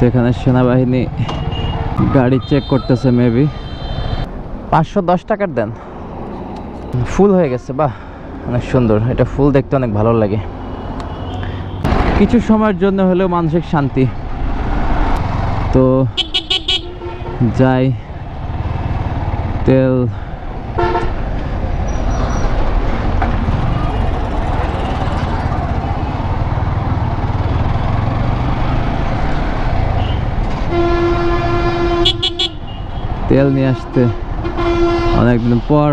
তো এখানে সেনাবাহিনী গাড়ি চেক করতেছে, মেবি 510 টাকার দেন। ফুল হয়ে গেছে, বাহ অনেক সুন্দর। এটা ফুল দেখতে অনেক ভালো লাগে। কিছু সময়ের জন্য হলেও মানসিক শান্তি। তো যাই, তেল নিয়ে আসতে অনেকদিন পর।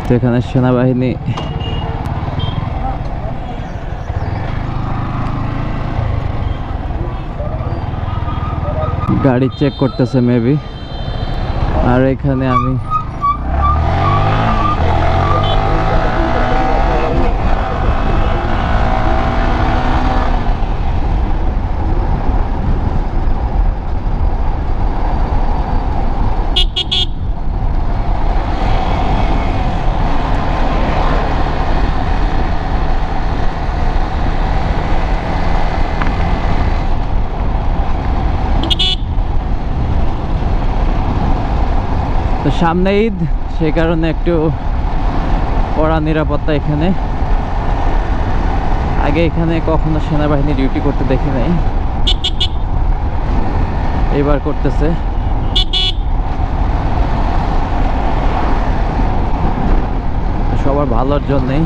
তো এখানে সেনাবাহিনী গাড়ি চেক করতেছে মেবি। আর এখানে আমি তো সামনে ঈদ, সেই কারণে একটু কড়া নিরাপত্তা এখানে। আগে এখানে কখনো সেনাবাহিনী ডিউটি করতে দেখি নাই, এবার করতেছে। সবার ভালোর জন্যই।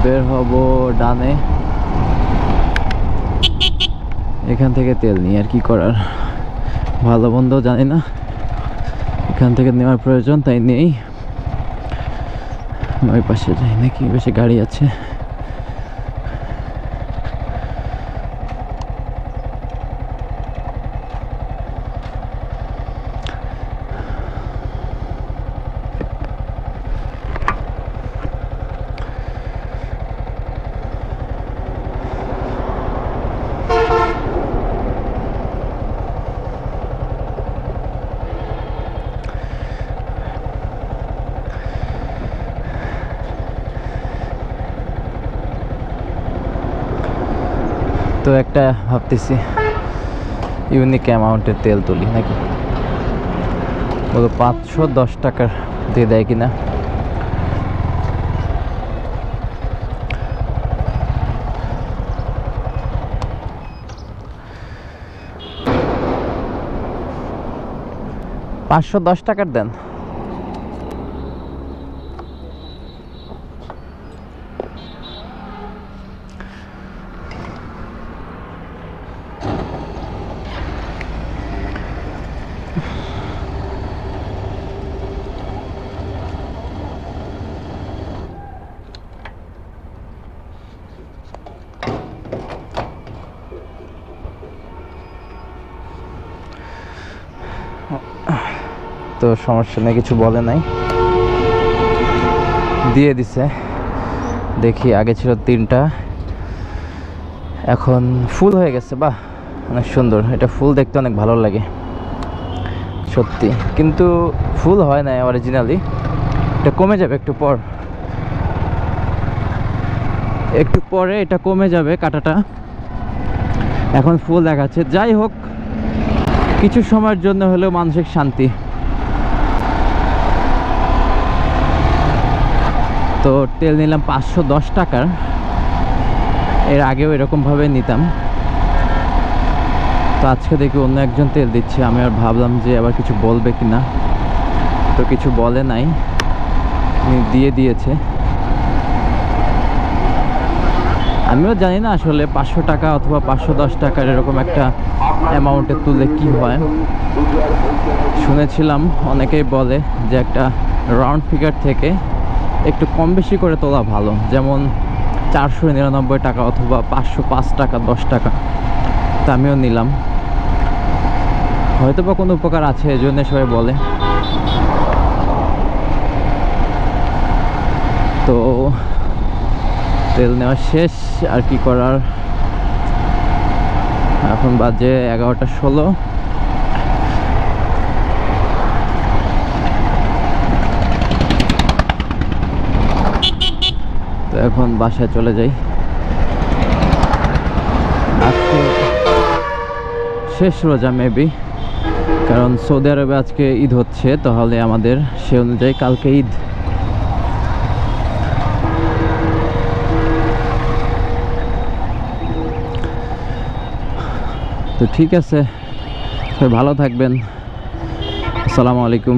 বের হব ডানে, এখান থেকে তেল নিই। আর কি করার, ভালো মন্দ জানি না, এখান থেকে নেওয়ার প্রয়োজন তাই নেই। ওই পাশে যাই নাকি, বেশি গাড়ি আছে। তো একটা ভাবতেছি ইউনিক অ্যামাউন্টের তেল তুলি নাকি, বলো 510 টাকার দিয়ে দেয় কিনা। $510 টাকার দেন। তো সমস্যা নেই, কিছু বলে নাই, দিয়ে দিছে। দেখি, আগে ছিল 3টা, এখন ফুল হয়ে গেছে, বাহ অনেক সুন্দর। এটা ফুল দেখতে অনেক ভালো লাগে সত্যি, কিন্তু ফুল হয় না অরিজিনালি। এটা কমে যাবে একটু পরে, এটা কমে যাবে কাটাটা। এখন ফুল দেখাচ্ছে। যাই হোক, কিছু সময়ের জন্য হলেও মানসিক শান্তি। তো তেল নিলাম 510 টাকার, এর আগেও এরকমভাবে নিতাম। তো আজকে দেখি অন্য একজন তেল দিচ্ছে, আমি আর ভাবলাম যে আবার কিছু বলবে কিনা, তো কিছু বলে নাই, দিয়ে দিয়েছে। আমিও জানি না আসলে 500 টাকা অথবা 510 টাকার এরকম একটা অ্যামাউন্টে তুললে কি হয়। শুনেছিলাম অনেকেই বলে যে একটা রাউন্ড ফিগার থেকে একটু কম বেশি করে তোলা ভালো, যেমন 499 টাকা অথবা 505 টাকা, 10 টাকা। তা আমিও নিলাম, হয়তো বা কোনো উপকার আছে, এই জন্য সবাই বলে। তো তেল নেওয়া শেষ, আর কি করার। এখন বাজে 11:16। তো এখন বাসায় চলে যাই। আজকে শেষ রোজা মেবি, কারণ সৌদি আরবে আজকে ঈদ হচ্ছে, তাহলে আমাদের সে অনুযায়ী কালকে ঈদ। তো ঠিক আছে, ভালো থাকবেন। আসসালামু আলাইকুম।